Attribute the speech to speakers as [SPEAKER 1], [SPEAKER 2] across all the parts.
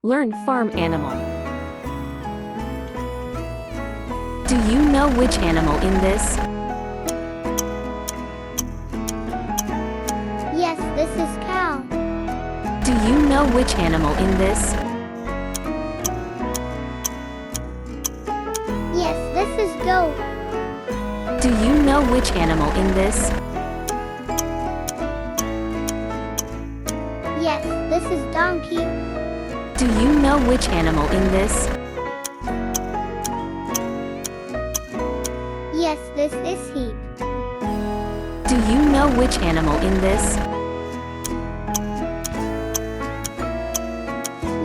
[SPEAKER 1] Learn farm animal. Do you know which animal in this?
[SPEAKER 2] Yes, this is cow.
[SPEAKER 1] Do you know which animal in this?
[SPEAKER 2] Yes, this is goat.
[SPEAKER 1] Do you know which animal in this?
[SPEAKER 2] Yes, this is donkey.
[SPEAKER 1] Do you know which animal in this?
[SPEAKER 2] Yes, this is sheep.
[SPEAKER 1] Do you know which animal in this?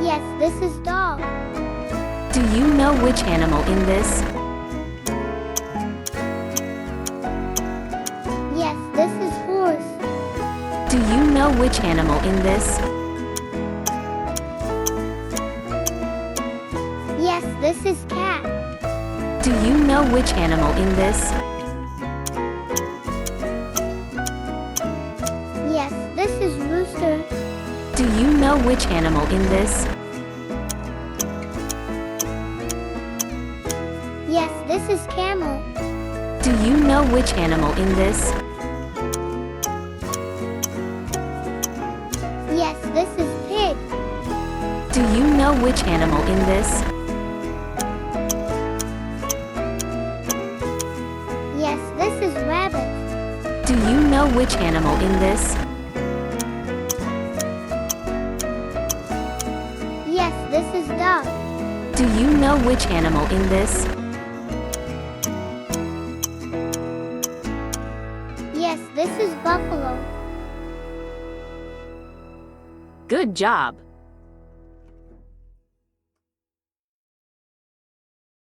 [SPEAKER 2] Yes, this is dog.
[SPEAKER 1] Do you know which animal in this?
[SPEAKER 2] Yes, this is horse.
[SPEAKER 1] Do you know which animal in this?
[SPEAKER 2] Yes, this is cat.
[SPEAKER 1] Do you know which animal in this?
[SPEAKER 2] Yes, this is rooster.
[SPEAKER 1] Do you know which animal in this?
[SPEAKER 2] Yes, this is camel.
[SPEAKER 1] Do you know which animal in this?
[SPEAKER 2] Yes, this is pig.
[SPEAKER 1] Do you know which animal in this?
[SPEAKER 2] Yes, this is rabbit.
[SPEAKER 1] Do you know which animal in this?
[SPEAKER 2] Yes, this is duck.
[SPEAKER 1] Do you know which animal in this?
[SPEAKER 2] Yes, this is buffalo.
[SPEAKER 1] Good job!